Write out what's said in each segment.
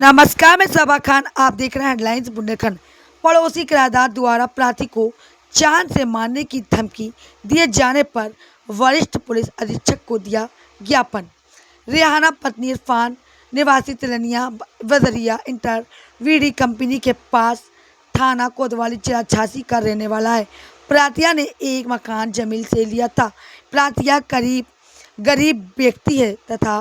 नमस्कार, मैं सबा खान। आप देख रहे हैं हेडलाइंस बुंदेलखंड। पड़ोसी किराएदार द्वारा प्रार्थी को चांद से मारने की धमकी दिए जाने पर वरिष्ठ पुलिस अधीक्षक को दिया ज्ञापन। रेहाना पत्नी इरफान निवासी तिलनिया वजरिया इंटर वीडी कंपनी के पास थाना कोतवाली जिला झांसी का रहने वाला है। प्राथिया ने एक मकान जमीन से लिया था। प्राथिया गरीब व्यक्ति है तथा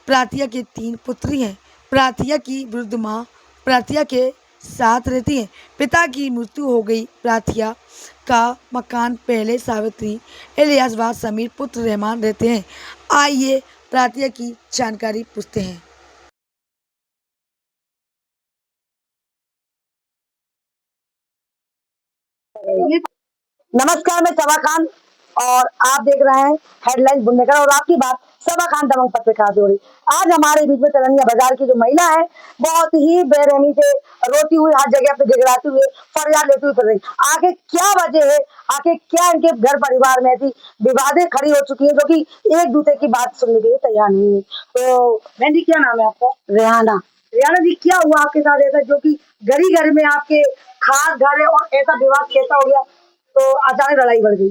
प्राथिया की 3 पुत्री हैं। प्राथिया की वृद्ध माँ प्राथिया के साथ रहती है। पिता की मृत्यु हो गई। प्राथिया का मकान पहले सावित्री इलियास व समीर पुत्र रहमान रहते हैं। आइए प्राथिया की जानकारी पूछते हैं। नमस्कार, मैं सबा खान और आप देख रहे हैं हेडलाइंस बुंदेलखंड और आपकी बात सबा खान दबंग पत्रकार से हो रही। आज हमारे बीच में तिलनिया बाजार की जो महिला है बहुत ही बेरहमी से रोती हुई हर जगह पे गिड़गिड़ाती हुई फरियाद लेती हुई फिर रही। आखिर क्या वजह है, आखिर क्या इनके घर परिवार में ऐसी विवादें खड़ी हो चुकी है जो कि एक दूसरे की बात सुनने के लिए तैयार नहीं है। तो बहन जी, क्या नाम है आपका? रेहाना। रेहाना जी, क्या हुआ आपके साथ ऐसा जो कि घर में आपके खास घर है और ऐसा विवाद कैसा हो गया तो अचानक लड़ाई बढ़ गई?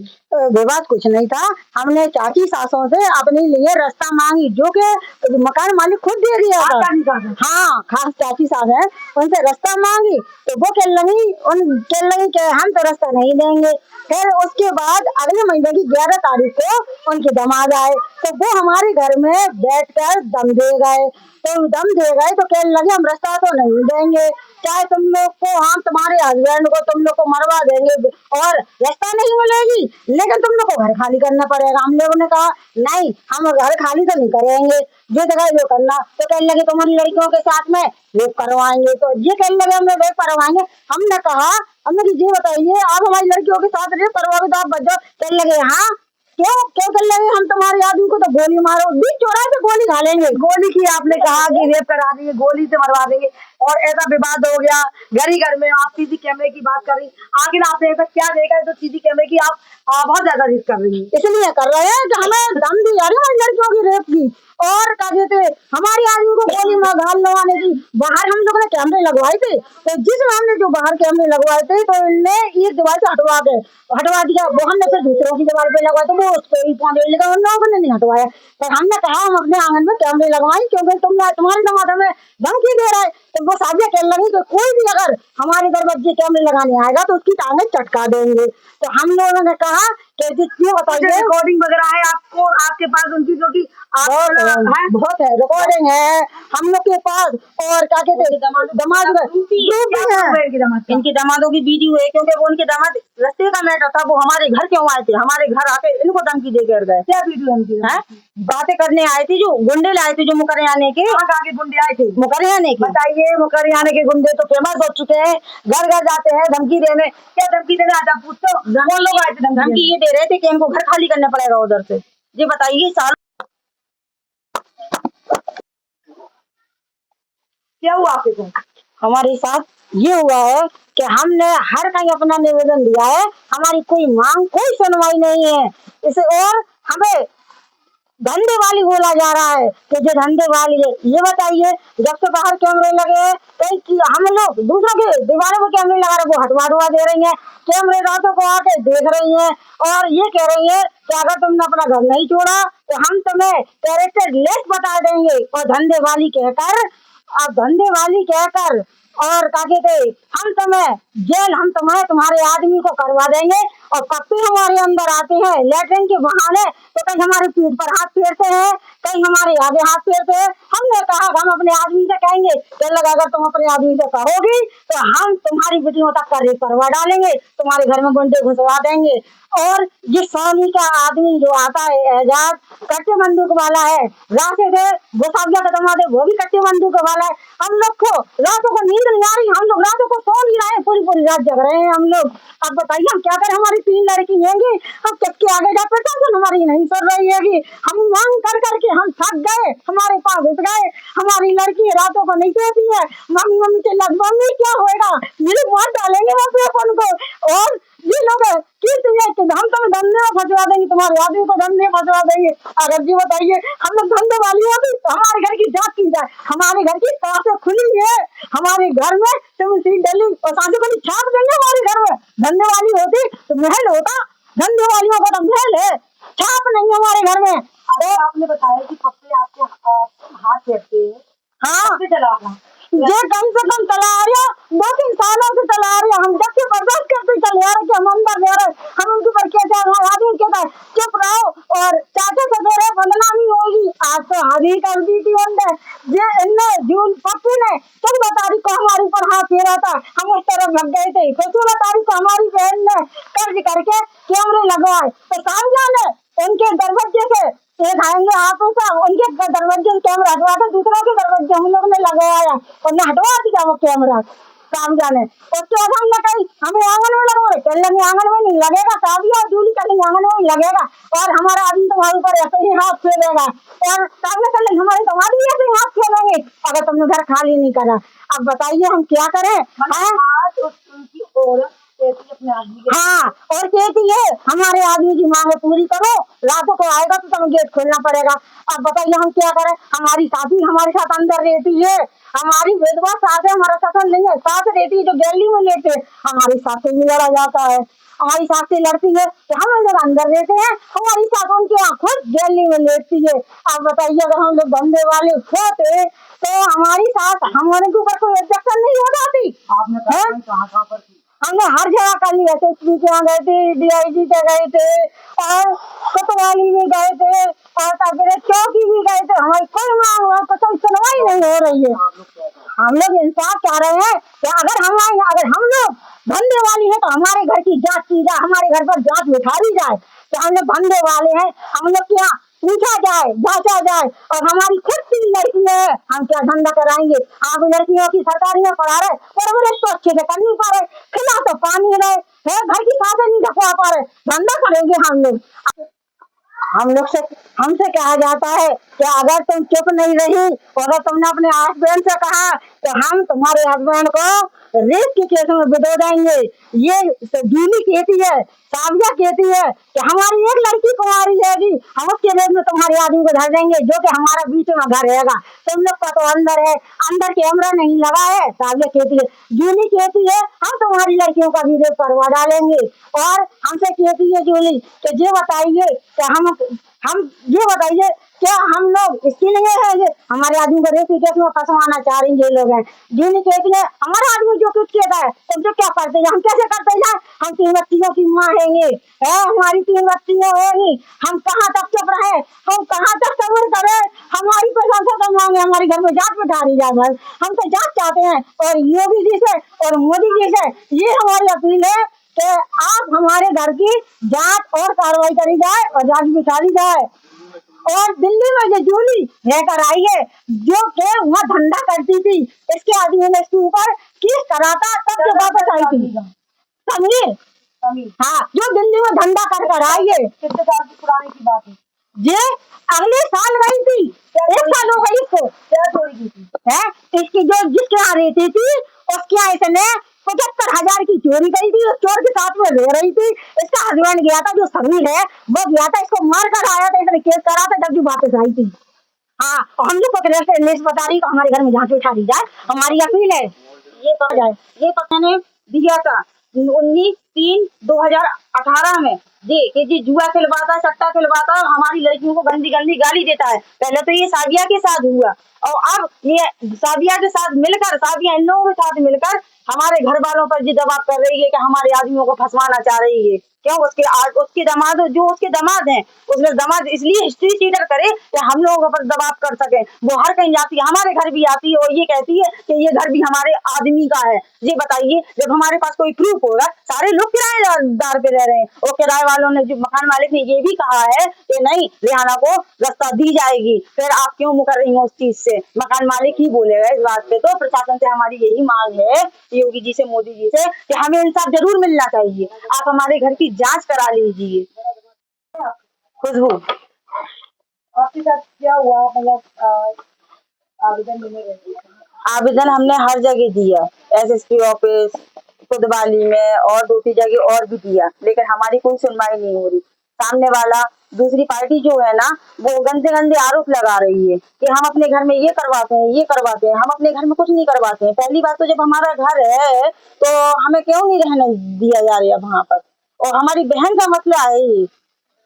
विवाद कुछ नहीं था। हमने चाची सासों से अपने लिए रास्ता मांगी जो कि मकान मालिक खुद दे दिया था। हाँ, खास चाची सास है, उनसे रास्ता मांगी तो वो कह लगी कि हम तो रास्ता नहीं देंगे। फिर उसके बाद अगले महीने की 11 तारीख को उनके दामाद आए तो वो हमारे घर में बैठकर दम दे गए। तो कहने लगे हम रास्ता तो नहीं देंगे, चाहे तुम लोग को हम तुम्हारे हस्बैंड को तुम लोग को मरवा देंगे और रास्ता नहीं मिलेगी, लेकिन तुम लोग को घर खाली करना पड़ेगा। हम लोगों ने कहा नहीं, हम घर खाली तो नहीं करेंगे, जो जगह जो करना। तो कहने लगे तुम्हारी लड़कियों के साथ में रेप करवाएंगे। तो ये कहने लगे हम रेप करवाएंगे। हमने कि ये बताइए आप हमारी लड़कियों के साथ रेप करवाओगे तो आप बच जाओ। कहने लगे हाँ, क्यों क्यों कर लेंगे, हम तुम्हारे आदमी को तो गोली मारो, बीच चौराहे पे गोली खा लेंगे। गोली की आपने कहा कि रेप करा देंगे, गोली से मरवा देंगे और ऐसा विवाद हो गया घर में। आप सीसी कैमरे की बात कर रही, आखिर आपने ऐसा क्या देखा है तो सीसी कैमरे की आप बहुत ज्यादा रिस्क कर रही है? इसलिए कर रहे हैं कि हमें दम दी जा रही है हमारी लड़कियों की रेप की और क्या कहते हमारे आदमी को गोली मार घाल लगवाने की। बाहर हम लोगों ने कैमरे लगवाए थे तो जिसमें हमने जो बाहर कैमरे लगवाए थे तो इनने एक दीवार से हटवा दिया। वो हमने फिर दूसरों की दीवार पे लगवाए तो वो उस पर ही पहुंच गए, लेकिन उन लोगों ने नहीं हटवाया। पर हमने कहा हम अपने आंगन में कैमरे लगवाएं क्योंकि तुम्हारे दामाद हमें धमकी दे रहा है। तो वो साजिया कहने लगी कि कोई भी अगर हमारे घर में ये कैमरे लगाने आएगा तो उसकी टांगें चटका देंगे। तो हम लोगों ने कहा कि ये बताइए रिकॉर्डिंग वगैरह है आपको आपके पास उनकी, जो कि बहुत है रिकॉर्डिंग है हम लोग के पास। और क्या कहते इनकी दामादों की वीडियो है क्योंकि वो उनके दामाद रास्ते का मैटर था, वो हमारे घर क्यों आए थे, हमारे घर आके इनको धमकी दे कर गए। क्या वीडियो उनकी है? बातें करने आए थे, जो गुंडे लाए थे, जो मुकरयाने के। के गुंडे आए थे मुकरयाने के। बताइए, मुकरयाने के गुंडे तो फेमस हो चुके हैं, घर घर जाते हैं धमकी देने। क्या धमकी देने आता पूछो? कौन लोग आए थे धमकी ये दे रहे थे कि इनको घर खाली करना पड़ेगा उधर से। जी बताइए साल क्या हुआ आपके साथ? हमारे साथ ये हुआ है कि हमने हर कहीं अपना निवेदन दिया है, हमारी कोई मांग कोई सुनवाई नहीं है। इसे और हमें धंधे वाली बोला जा रहा है कि जो धंधे वाली है। ये बताइए, जब से बाहर कैमरे लगे हैं कई हम लोग दूसरों के दीवारों पर कैमरे लगा रहे, वो हटवा दे रही है। कैमरे रातों को आके देख रही है और ये कह रही है कि अगर तुमने अपना घर नहीं छोड़ा तो हम तुम्हें कैरेक्टर लेस बता देंगे। और धंधे वाली कहकर और क्या कहते हम तुम्हें तुम्हारे आदमी को करवा देंगे। और पप्पी हमारे अंदर आते हैं लेटरिन के बहाने तो कहीं हमारे पीठ पर हाथ फेरते हैं, कहीं हमारे आगे हाथ फेरते हैं। हमने कहा हम अपने आदमी से कहेंगे, कहने लगा अगर तुम अपने आदमी से कहोगी तो हम तुम्हारी बेटियों तक का रेप करवा डालेंगे, तुम्हारे घर में गुंडे घुसवा देंगे। और ये सोनी का आदमी जो आता है एजाज, कट्टे बंदूक वाला है, राशि से गोसाविया का दमाद है, वो भी कट्टे बंदूक वाला है। हम लोग को रातों को नींद नहीं आ रही, हम लोग रातों को सो नहीं रहे हैं, पूरी पूरी रात जग रहे हैं हम लोग। अब बताइए हम क्या करें, हमारी 3 लड़की होंगी, हम किसके आगे जा प्रशासन हमारी नहीं सुन रही है। हम मांग कर करके हम थक गए, हमारे पास उठ गए। हमारी लड़की रातों को नहीं सोती है, मम्मी मम्मी चिल्ला, मम्मी क्या होएगा, ये लोग मार डालेंगे वहाँ पे अपन को। और ये लोग जीत ये कि हम तुम्हें धंधे में फंसवा देंगे, तुम्हारे आदमी को धंधे में फंसवा देंगे। अगर जी बताइए हम लोग धंधे वाली होती तो हमारे घर की जांच की जाए। हमारे घर की सांसें खुली है, हमारे घर में तुलसी डली और सांसें खुली छाप देंगे हमारे घर में। धंधे वाली होती तो महल होता, धंधे वालियों का तो महल है, छाप नहीं हमारे घर में। तो आपने बताया कि पत्ते आपके हाथ फेरते हैं, हाँ चला ये कम से कम चला आ रहा 2-3 सालों से चला आ रहा। हम जब से बर्दाश्त करते चले आ रहे कि हम अंदर ले रहे, हम उनके ऊपर क्या चाह रहे आदमी कहता है चुप रहो और चाचा से कह रहे बदनामी होगी। आज तो हादी कर दी थी उनने, ये इनने जून पप्पू ने 14 तारीख को हमारे ऊपर हाथ फेरा था, हम उस तरफ भग गए थे। 16 तारीख को हमारी बहन ने कर्ज करके कैमरे लगवाए तो सामने ने उनके दरवाजे से एक आएंगे हाथों से उनके दरवाजे से कैमरा हटवा के दूसरों के दरवाजे हम लोग ने लगवाया और ने हटवा दिया वो कैमरा काम जाने। उसके बाद हमने कही हमें आंगन में लगवाए, चल लगे आंगन में नहीं लगेगा, साबिया जूली कर लेंगे आंगन में नहीं लगेगा और हमारा आदमी तुम्हारे ऊपर ऐसे ही हाथ फेरेगा और साबिया कर लेंगे हमारे तुम्हारी ऐसे ही हाथ फेरेंगे अगर तुमने घर खाली नहीं करा। अब बताइए हम क्या करें। उनकी औरत अपने आदमी के हाँ और कहती है हमारे आदमी की मांग पूरी करो, रातों को आएगा तो तुम्हें गेट खोलना पड़ेगा। अब बताइए हम क्या करें। हमारी साथी हमारे साथ अंदर रहती है, हमारी विधवा सास है, हमारा ससन नहीं है, सास रहती है जो गैली में लेते हमारी सास से भी लड़ा जाता है। हमारी सास से लड़ती है कि हम लोग अंदर रहते हैं, हमारी सास उनके यहाँ खुद गैली में लेटती है। अब बताइए अगर हम लोग धंधे वाले होते तो हमारी सास हमारे ऊपर कोई ऑब्जेक्शन नहीं हो जाती। आपने कहाँ पर थी? हमने हर जगह कर लिया, एसएसपी के यहाँ गए थे, डीआईजी के गए थे और कोतवाली भी गए थे और ताकि चौकी भी गए थे। हमारी कोई मांग कोई सुनवाई नहीं हो रही है। हम लोग इंसाफ चाह रहे हैं कि अगर हम लोग धंधे वाली है तो हमारे घर की जांच की जाए, हमारे घर पर जांच बिठाई जाए कि हम लोग धंधे वाले हैं, हम लोग के यहाँ पूछा जाए जांचा जाए और हमारी खुद की लड़की है हम क्या धंधा कराएंगे। आप लड़कियों की सरकारी में पढ़ा रहे परवरिश तो अच्छे से कर नहीं पा रहे, खिला तो पानी रहे है, घर की सांसें नहीं ढकवा पा रहे, धंधा करेंगे हम लोग। हम लोग से हमसे कहा जाता है कि अगर तुम चुप नहीं रही और अगर तुमने अपने हस्बैंड से कहा तो हम तुम्हारे हस्बैंड को रेप के केस में भिगो देंगे। ये जूली कहती है, साविया कहती है कि हमारी एक लड़की कुमारी जाएगी, हम उसके रेप में तुम्हारे आदमी को धर देंगे जो कि हमारा बीच में घर रहेगा। तुम लोग का तो अंदर है, अंदर कैमरा नहीं लगा है। साविया कहती है, जूली कहती है हम तुम्हारी लड़कियों का भी रेप करवा डालेंगे और हमसे कहती है जूली कि ये बताइए कि हम ये बताइए क्या हम लोग इसके लिए है ये हमारे आदमी को रेप केस में फंसवाना चाह रही ये लोग हैं। जूली कहती है हमारा आदमी जो कुछ कहता है तुम जो क्या करते हैं, हम कैसे करते हैं, हम 3 बच्चियों की माँ हैंगे है, हमारी 3 बच्चियां होंगी, हम कहाँ तक चुप रहे, हम कहाँ तक सब्र करें, हमारी प्रशंसा तो मांगे, हमारे घर में जांच बिठा दी जाए। भाई हम तो जांच चाहते हैं और योगी जी से और मोदी जी से ये हमारी अपील है कि आप हमारे घर की जांच और कार्रवाई करी जाए और जांच बिठा दी जाए। और दिल्ली में जो जूली रहकर आई है जो कि वहाँ धंधा करती थी, इसके आदमी ने इसके ऊपर केस करा था तब से वापस आई थी। समझे? हाँ जो दिल्ली में धंधा कर आई है। कितने साल की पुरानी की बात है? ये अगले साल गई थी, 1 साल हो गई इसको। क्या चोरी की थी? है इसकी जो जिसके यहाँ रहती थी उसके यहाँ इसने 75,000 की चोरी करी थी, चोर के साथ में रह रही थी। इसका हस्बैंड गया था जो समीर है वो गया था, इसको मार कर आया था, इसने केस करा था जब वापस आई थी। हाँ हम लोग को लिस्ट बता रही हमारे घर में जांच बिठा दी जाए, हमारी अपील है। ये तो जाए ये पता ने दिया था 19/3/2018 में जी जुआ खिलवाता सट्टा खिलवाता और हमारी लड़कियों को गंदी गंदी गाली देता है। पहले तो ये सादिया के साथ हुआ और अब ये सादिया के साथ मिलकर सादिया इन लोगों के साथ मिलकर हमारे घर वालों पर ये दबाव कर रही है कि हमारे आदमियों को फंसवाना चाह रही है। क्यों? उसके दामाद जो उसके दामाद हैं उसने दामाद इसलिए हिस्ट्री सीटर करे कि हम लोगों पर दबाव कर सके। वो हर कहीं जाती है, हमारे घर भी आती है और ये कहती है कि ये घर भी हमारे आदमी का है। ये बताइए जब हमारे पास कोई प्रूफ होगा, सारे लोग किराएदार पे रह रहे हैं और किराए वालों ने जो मकान मालिक ने ये भी कहा है कि नहीं रेहाना को रास्ता दी जाएगी, फिर आप क्यों मुकर रही हो उस चीज से? मकान मालिक ही बोलेगा इस बात पे। तो प्रशासन से हमारी यही मांग है योगी जी से मोदी जी से कि हमें इंसाफ जरूर मिलना चाहिए। आप हमारे घर की जांच करा लीजिए। खुशबू आपके साथ क्या हुआ? मतलब आवेदन देने गए थे? आवेदन हमने हर जगह दिया, एसएसपी ऑफिस, कोतवाली में और 2-3 जगह और भी दिया, लेकिन हमारी कोई सुनवाई नहीं हो रही। सामने वाला दूसरी पार्टी जो है ना, वो गंदे गंदे आरोप लगा रही है कि हम अपने घर में ये करवाते हैं, ये करवाते हैं। हम अपने घर में कुछ नहीं करवाते हैं। पहली बात तो जब हमारा घर है तो हमें क्यों नहीं रहने दिया जा रहा वहां पर, और हमारी बहन का मसला है ये।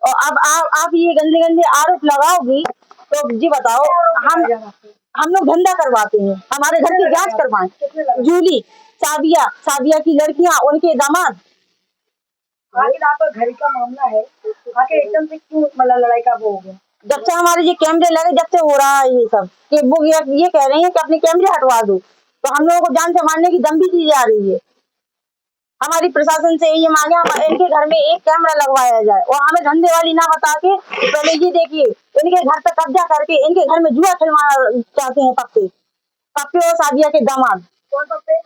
और अब आप ये गंदे गंदे आरोप लगाओगी तो जी बताओ, हम लोग धंधा करवाते हैं, हमारे घर की जांच करवाएं। जूली, साबिया की लड़कियां, उनके दामाद। आखिर आपका घर का मामला है, आखिर एकदम से क्यों मतलब लड़ाई का वो हो गया? जब से हमारे ये कैमरे लगे, जब से हो रहा है ये सब, कि वो ये कह रहे हैं कि अपने कैमरे हटवा दो, तो हम लोगों को जान से मारने की धमकी दी जा रही है। हमारी प्रशासन से ये मांगे इनके घर में एक कैमरा लगवाया जाए, और हमें धंधे वाली ना बता के पहले ये देखिए, इनके घर पर कब्जा करके इनके घर में जुआ खिलवाना चाहते हैं पप्पे और सादिया के दामाद। कौन पप्पे?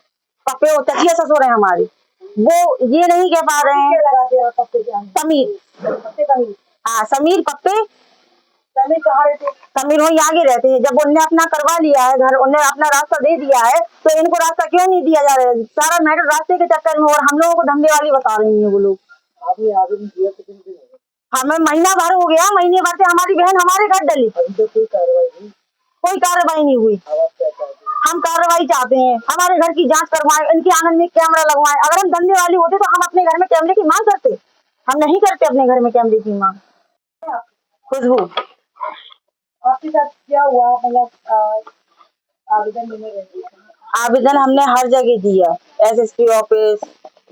पप्पे और चचिया ससुर है हमारे, वो ये नहीं कह पा रहे हैं। लगाते हैं पप्पे के आगे? समीर, हाँ समीर पप्पे। समीर कहाँ रहते? समीर वही आगे रहते हैं। जब उनने अपना करवा लिया है घर, उनने अपना रास्ता दे दिया है, तो इनको रास्ता क्यों नहीं दिया जा रहा है? सारा मैटर रास्ते के चक्कर में, और हम लोगों को धंधे वाली बता रही है वो लोग। आपने आवेदन दिया कितने दिन हो गए? हमें महीना भर हो गया, महीने भर से हमारी बहन हमारे घर डली, अभी तक कोई कार्रवाई नहीं? कोई कार्रवाई नहीं हुई। अब आप क्या चाहते हैं? हम कार्रवाई चाहते हैं, हमारे घर की जांच करवाएं, इनके आंगन में कैमरा लगवाएं। अगर हम धंधे वाली होते तो हम अपने घर में कैमरे की मांग करते, हम नहीं करते अपने घर में कैमरे की मांग। खुशबू, आपके साथ क्या हुआ मतलब आवेदन देने गए? आवेदन हमने हर जगह दिया, SSP ऑफिस,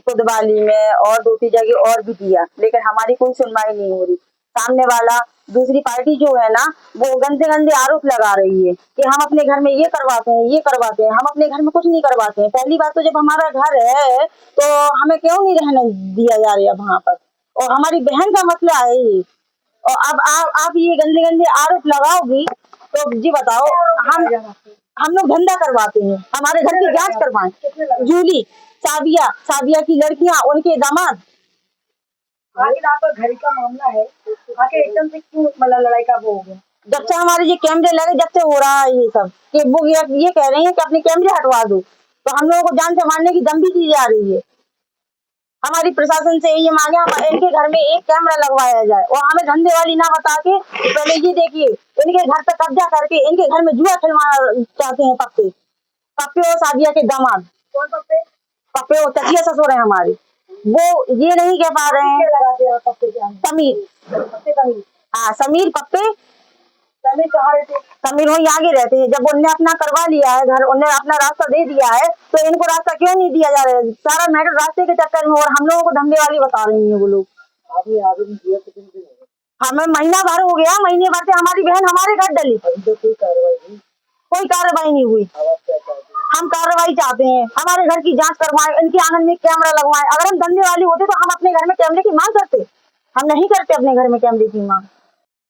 कोतवाली में और 2-3 जगह और भी दिया, लेकिन हमारी कोई सुनवाई नहीं हो रही। सामने वाला दूसरी पार्टी जो है ना, वो गंदे गंदे आरोप लगा रही है कि हम अपने घर में ये करवाते हैं, ये करवाते हैं। हम अपने घर में कुछ नहीं करवाते हैं। पहली बात तो जब हमारा घर है तो हमें क्यों नहीं रहने दिया जा रहा वहां पर, और हमारी बहन का मसला है ये। और अब आप ये गंदे गंदे आरोप लगाओगी तो जी बताओ, हम लोग धंधा करवाते हैं, हमारे घर की जांच करवाएं। जूली, साबिया की लड़कियां, उनके दामाद। आखिर आपका घर का मामला है, आखिर एकदम से क्यों मतलब लड़ाई का वो हो गया? जब से हमारे ये कैमरे लगे, जब से हो रहा है ये सब, कि वो ये कह रहे हैं कि अपने कैमरे हटवा दो, तो हम लोगों को जान से मारने की धमकी दी जा रही है। हमारी प्रशासन से ये मांगे इनके घर में एक कैमरा लगवाया जाए, और हमें धंधे वाली ना बता के पहले ये देखिए, इनके घर पर कब्जा करके इनके घर में जुआ खिलवाना चाहते हैं पप्पे और सादिया के दामाद। कौन पप्पे? पप्पे और चचिया ससुर है हमारे, वो ये नहीं कह पा रहे हैं। लगाते हैं पप्पे के आगे? समीर, हाँ समीर पप्पे। समीर कहाँ रहते? समीर वही आगे रहते हैं। जब उनने अपना करवा लिया है घर, उनने अपना रास्ता दे दिया है, तो इनको रास्ता क्यों नहीं दिया जा रहा है? सारा मैटर रास्ते के चक्कर में, और हम लोगों को धंधे वाली बता रही है वो लोग। आपने आवेदन दिया कितने दिन हो गए? हमें महीना भर हो गया, महीने भर से हमारी बहन हमारे घर डली, अभी तक कोई कार्रवाई नहीं? कोई कार्रवाई नहीं हुई। अब आप क्या चाहते हैं? हम कार्रवाई चाहते हैं, हमारे घर की जांच करवाएं, इनके आंगन में कैमरा लगवाएं। अगर हम धंधे वाली होते तो हम अपने घर में कैमरे की मांग करते, हम नहीं करते अपने घर में कैमरे की मांग।